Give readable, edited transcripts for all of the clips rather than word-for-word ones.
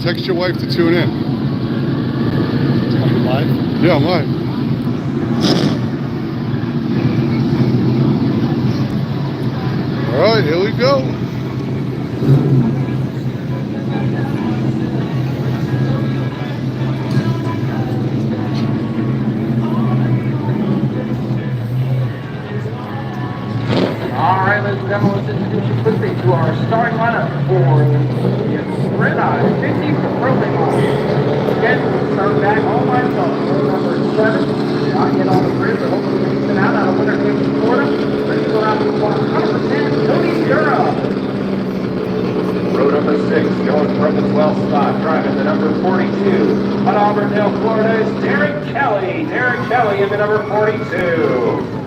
Text your wife to tune in. Are you live? Yeah, I'm live. All right, here we go. All right, ladies and gentlemen, let's introduce you quickly to our starting lineup for the Red Eye 50 for Propane Model. Again, start back all by itself. Number 7, not yet on the grid, but hopefully he's been out of Winter Haven, Florida. Ready to go out to block number 10, Cody Dura. Row number 6, going from the 12th spot, driving the number 42. At Auburndale, Florida is Derek Kelly. Derek Kelly in the number 42.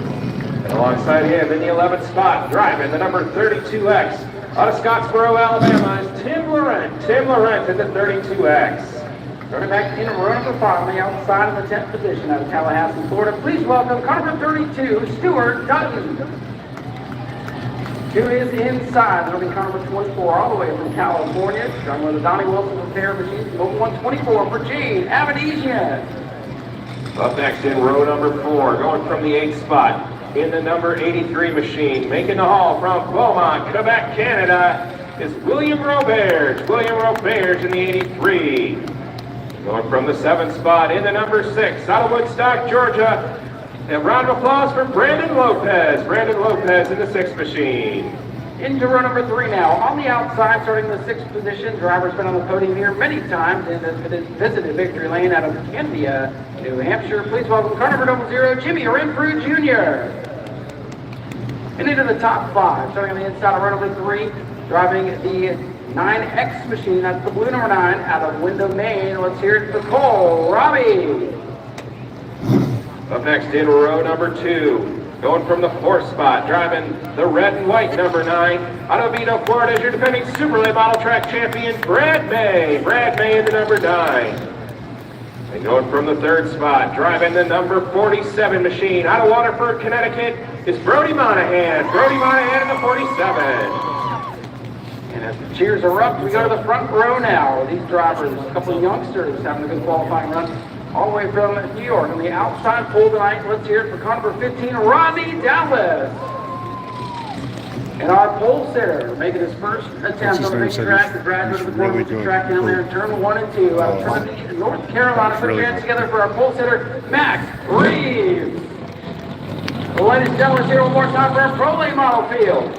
And alongside him in the 11th spot, driving the number 32X. Out of Scottsboro, Alabama is Tim Laurent. Tim Laurent in the 32X. Starting back in row number 5 on the outside of the 10th position out of Tallahassee, Florida. Please welcome car number 32, Stuart Dutton. To his inside, that'll be car number 24, all the way from California. Driving with the Donnie Wilson Repair Machines, Mobile 124 for Gene Avedisian. Up next in row number 4, going from the 8th spot. In the number 83 machine, making the haul from Beaumont, Quebec, Canada, is William Roberge. William Roberge in the 83. Going from the 7th spot in the number 6, out of Woodstock, Georgia. A round of applause for Brandon Lopez. Brandon Lopez in the 6th machine. Into row number 3 now. On the outside, starting the 6th position. Driver's been on the podium here many times and has visited Victory Lane out of Candia, New Hampshire. Please welcome car number 0, Jimmy Renfrew Jr. And into the top 5, starting on the inside of row number 3, driving the 9X machine. That's the blue number 9 out of Windham, Maine. Let's hear it for Cole Robbie. Up next in row number 2. Going from the 4th spot, driving the red and white number 9. Out of Vito, Florida is your defending Superlate Model Track champion, Brad May. Brad May in the number 9. And going from the 3rd spot, driving the number 47 machine. Out of Waterford, Connecticut is Brody Monahan. Brody Monahan in the 47. And as the cheers erupt, we go to the front row now. These drivers, a couple of youngsters having a good qualifying run. All the way from New York on the outside pole tonight. Let's hear it for car number 15, Rodney Dallas. And our pole sitter making his first attempt on the big track, the graduate of the really track down there in turn 1 and 2 out of Trinity, North Carolina. Put your hands together for our pole sitter, Max Reeves. Well, ladies and gentlemen, let's hear one more time for our Pro Lane Model field.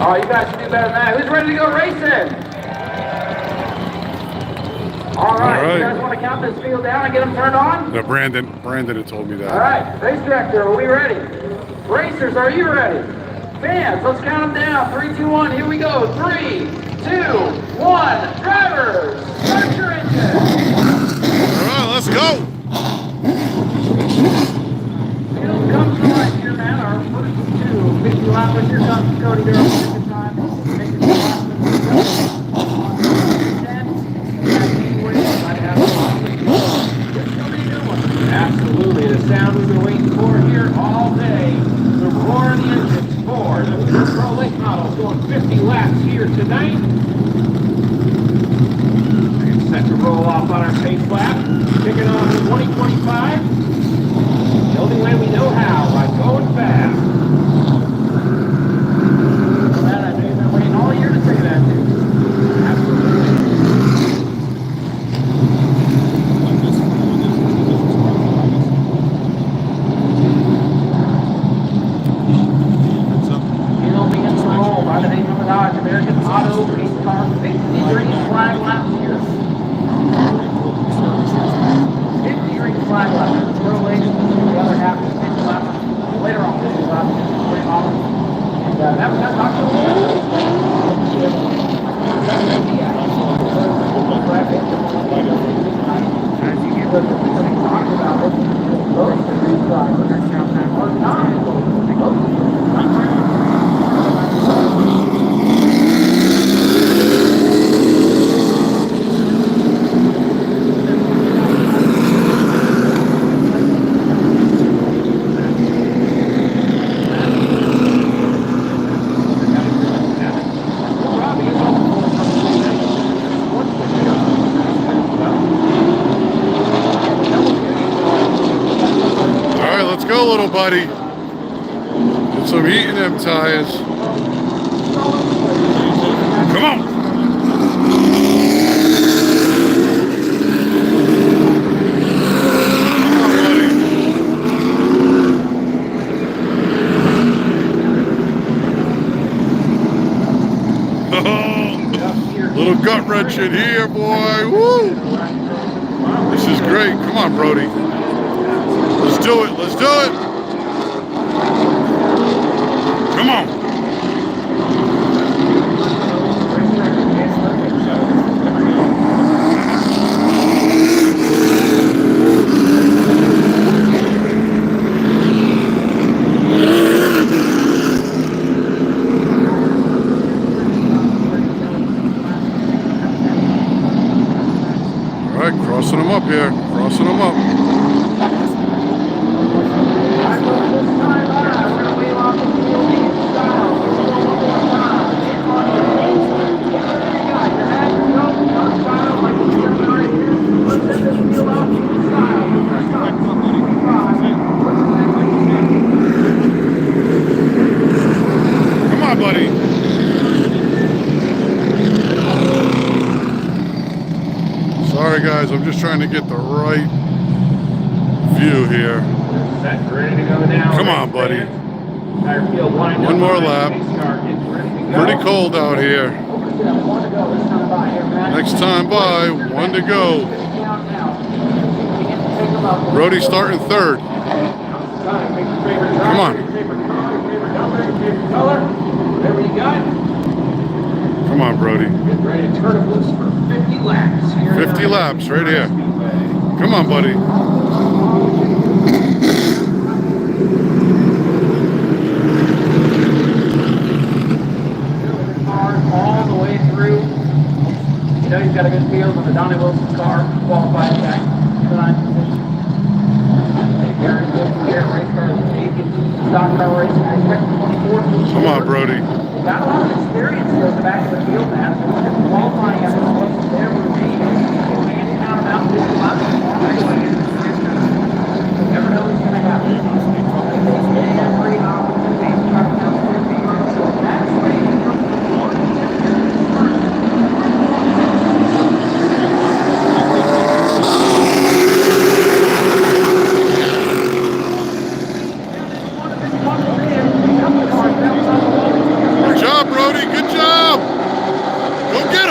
Oh, you guys can do better than that. Who's ready to go racing? All right, you guys want to count this field down and get them turned on? No, Brandon had told me that. All right, race director, are we ready? Racers, are you ready? Fans, let's count them down. 3, 2, 1, here we go. 3, 2, 1, drivers, start your engine. All right, let's go. Field comes to life here, man. Our first 2, 50 lappers. Here comes Cody Durham. Good time. Making the last Absolutely, the sound we've been waiting for here all day. The roar of the engines for the Pro Lake models going 50 laps here tonight. We're set to roll off on our pace lap. Kicking off in 2025. The only way we know how, by going fast. Well, I know you've been waiting all year to say that, too. Absolutely. American Auto Race Car 53 flag laps here. 53 flag laps. The other half is 50 laps. buddy. Get some heat in them tires. Come on. Little gut wrenching here, boy. Woo! This is great. Come on, Brody. Let's do it. Let's do it. Come on. All right, crossing them up here. Crossing them up. Come on, buddy. Sorry, guys. I'm just trying to get the right view here. Set, ready to go now. Come on, buddy. Tire field lined One up. more lap. Pace car gets ready to go. Pretty cold out here. One to go. This time by here, Matt. Next time by, one to go. Brody starting third. Come on. Whatever you got. Come on, Brody. Get ready to turn it loose for 50 laps. Here 50 laps right here. Come on, buddy. All the way through. You know he's got a good field on the Donnie Wilson car, qualified back to 9th position. Very good here, race cars, stock car racing, I expect 24th. Come on, Brody. Got a lot of experience here in the back of the field now, so we're just qualifying after the place there with me. Handing out a mountain dew, lots of fun. Never know what's going to happen. Every opportunity to try to come to the field, so that's Good job, Brody. Good job. Go get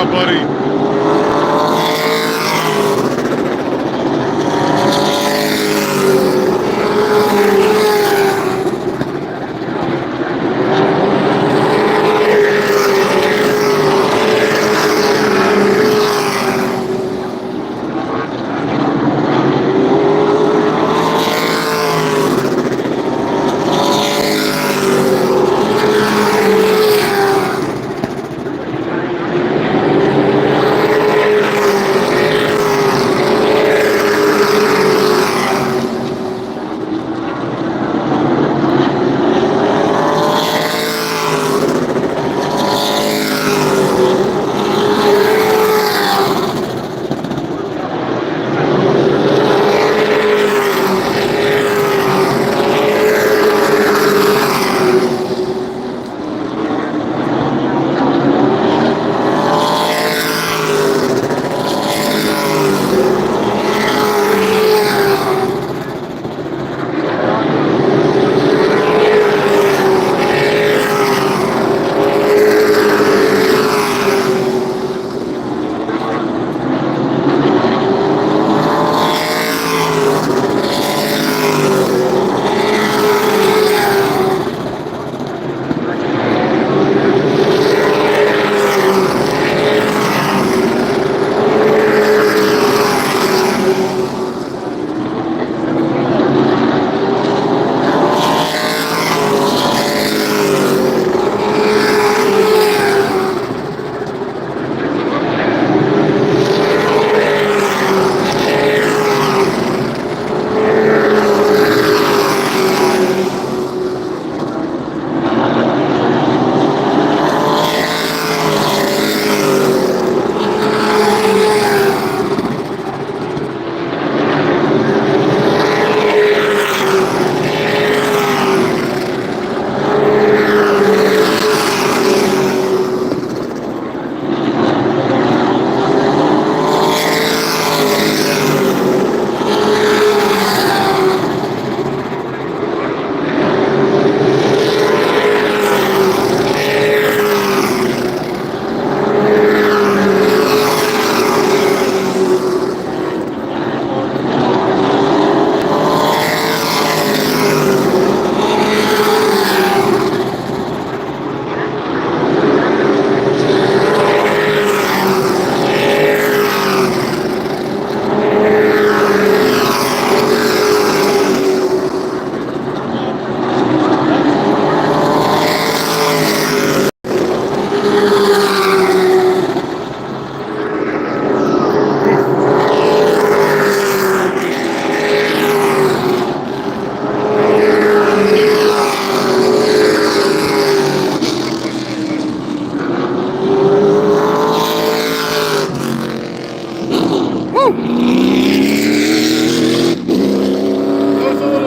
job, buddy.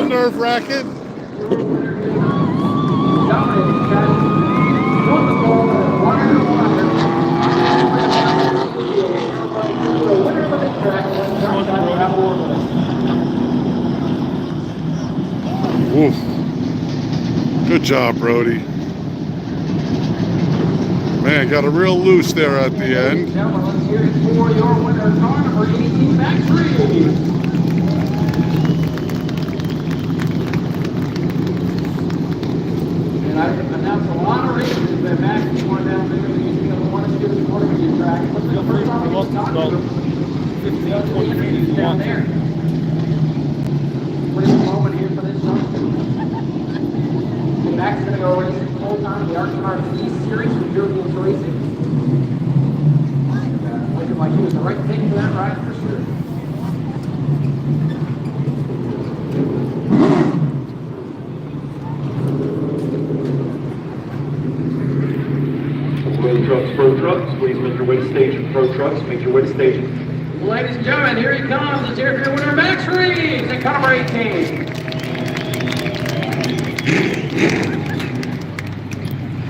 Nerve-wracking. Oof. Good job, Brody. Man, got a real loose there at the end. Let's hear it for your winner, car number 18, Max Reed. And I announced a lot of races that Max is going down there. He's going to want to do the quarterback track. What's the first time he was talking to him? Down there. What is the moment here for this one? Max is going to go racing full time the ArcStar East Series from European Racing. Looking like he was the right pick for that ride for sure. Pro Trucks, please make your way to station. Pro Trucks, make your way to station. Ladies and gentlemen, here he comes. Let's hear it for your winner, Max Reeves, at car number 18.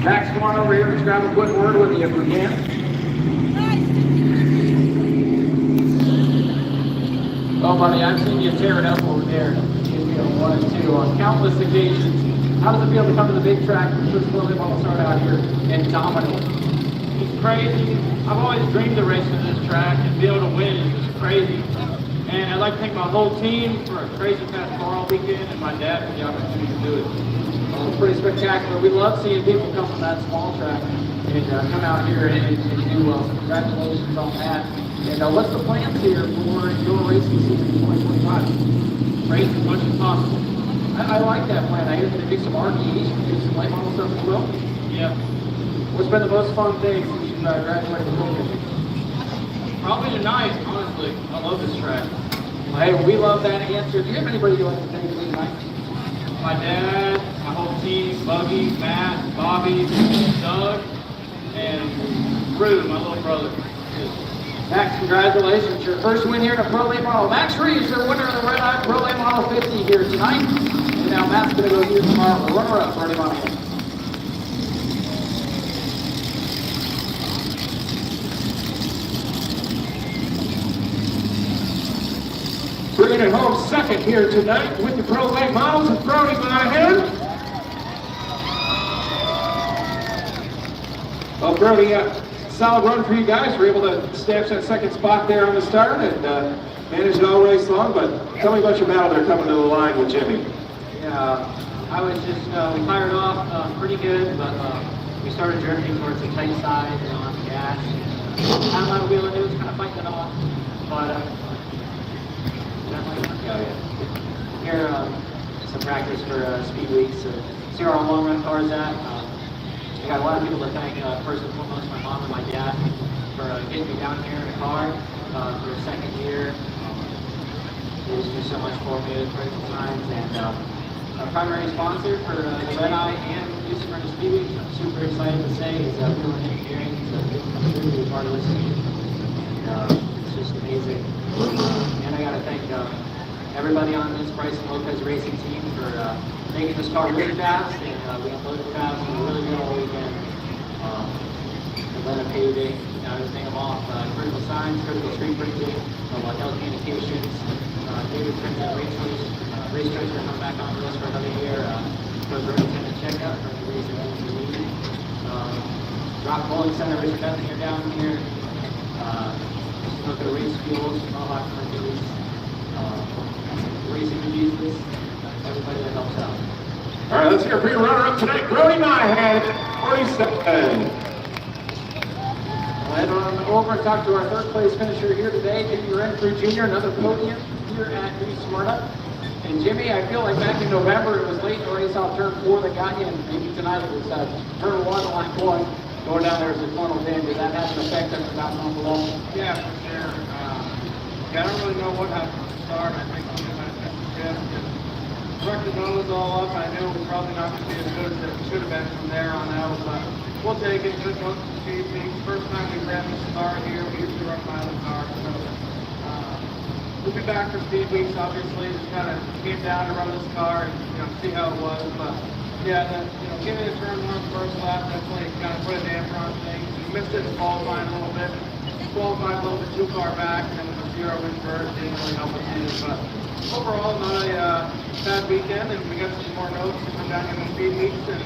Max, come on over here. Let's grab a quick word with you if we can. Oh, buddy, I've seen you tear it up over there in 1 and 2 on countless occasions. How does it feel to come to the big track for the first little bit while we start out here and dominate? It's crazy. I've always dreamed of racing this track, and be able to win is just crazy. And I'd like to thank my whole team for a crazy fast car all weekend, and my dad for the opportunity to do it. Well, it's pretty spectacular. We love seeing people come from that small track and come out here and do well. So congratulations on that. And what's the plans here for your racing season in 2025? Race as much as possible. I like that plan. I hear you're going to do some RDEs, do some late model stuff as well. Yeah. What's been the most fun thing since you graduated from Lincoln? Probably tonight, honestly. I love this track. Well, hey, we love that answer. Do you have anybody you'd like to thank tonight? My dad, my whole team, Buggy, Matt, Bobby, Doug, and Rue, my little brother. Max, congratulations. Your first win here in a Pro Late Model. Max Reeves, your winner of the Red Eye Pro Late Model 50 here tonight. And now Matt's going to go here tomorrow for runner-up Pro Late Model. Bringing it home second here tonight with the Pro Late Models and Brody Monahan. Well, Brody, solid run for you guys. We're able to snatch that second spot there on the start and manage it all race long. But tell me about your battle there coming to the line with Jimmy. Yeah, I was just, we fired off pretty good, but we started drifting towards the tight side and on the gas. Kind of my wheel and it was kind of fighting it off. But, here, some practice for speed weeks. See where our long run car's at. I got a lot of people to thank, first and foremost, my mom and my dad for getting me down here in a car for a second year. They just do so much for me at critical times. And our primary sponsor for the Red Eye and Houston Running Speed Week, I'm super excited to say, is Wheeler Engineering. It's a good come through to be part of this team. And it's just amazing. And I got to thank everybody on this Bryson Lopez Racing team for making this car really fast, and we unloaded fast and really good all weekend. Atlanta paving, just name them off. Critical signs, critical street bridging, Waddell Communications, David Prince at Race Choice are coming back on the list for another year. For the attendant checkup for the reason we need. Rock Bowling Center, Richard Bentley are down here. Look at race fuels, Mohawk Mercury. Racing with Jesus, everybody that helps out. All right, let's hear for your runner-up tonight, Brody Monahan, 47. Head on over and talk to our third place finisher here today, Jimmy Renfrew Jr., another podium here at New Smyrna. And Jimmy, I feel like back in November, it was late in the race off turn 4 that got you, and maybe tonight it was turn 1, line 1, going down there as a funnel in. Did that have an effect on the mountain on below? Yeah, for sure. I don't really know what happened at the start. I think we might have shift and wrecked the nose all up. I knew it was probably not going to be as good as it should have been from there on out, but we'll take it. Good luck to speed things. First time we ran this car here, we usually run my other car, so we'll be back for speed weeks. Obviously, just kind of came down to run this car and see how it was. But yeah, getting the turn 1 first lap definitely kind of put a damper on things. We missed it in qualifying a little bit. Qualified a little bit too far back, and then with the 0 invert, didn't really help us either. But overall, not a bad weekend, and we got some more notes to come down in the speed weeks. And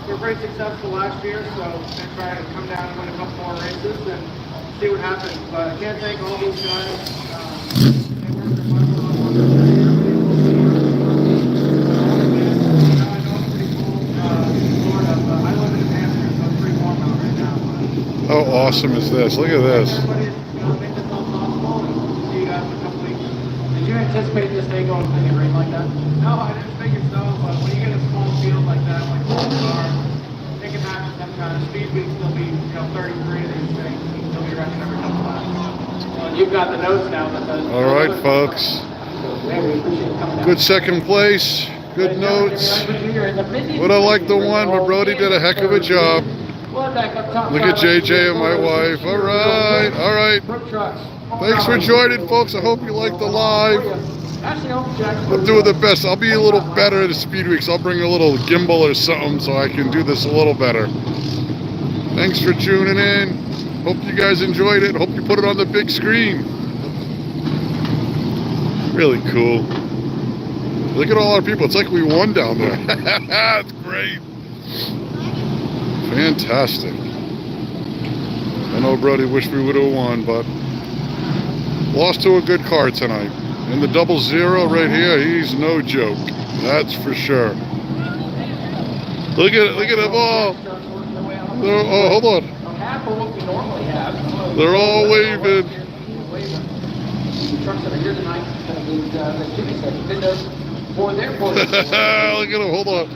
we were pretty successful last year, so we're going to try to come down and win a couple more races and see what happens. But I can't thank all these guys. They worked their butts off on this year. I know it's pretty cold in Florida, but I live in New Hampshire, so it's pretty warm out right now. But How awesome is this? Look at this. everybody's make this all possible, and see you guys in a couple weeks. Did you anticipate this day going in the rain like that? No, I didn't figure so, but when you get a small field like that, like this car, it can happen sometimes. Speed weeks, there'll be 33 of these things, and they'll be running every couple laps. Well, you've got the notes now. All right, folks. Hey, we appreciate you coming down. Good second place. Good notes. Would have liked the one, but Brody did a heck of a job. Look at JJ and my wife. All right, all right. Thanks for joining, folks. I hope you liked the live. I'm doing the best. I'll be a little better at the speed weeks. I'll bring a little gimbal or something so I can do this a little better. Thanks for tuning in. Hope you guys enjoyed it. Hope you put it on the big screen. Really cool. Look at all our people. It's like we won down there. It's great. Fantastic. know Brody wished we would have won, but lost to a good car tonight. And the 00 right here, he's no joke. That's for sure. Look at them all. Oh, hold on. Half of what we normally have. They're all waving. The trucks that are here tonight, that Jimmy said, did those for their portion. Look at him. Hold on.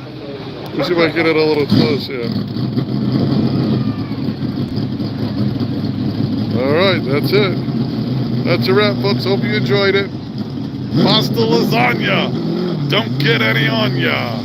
Let me see if I can get it a little close here. All right, that's it. That's a wrap, folks. Hope you enjoyed it. Pasta lasagna. Don't get any on ya.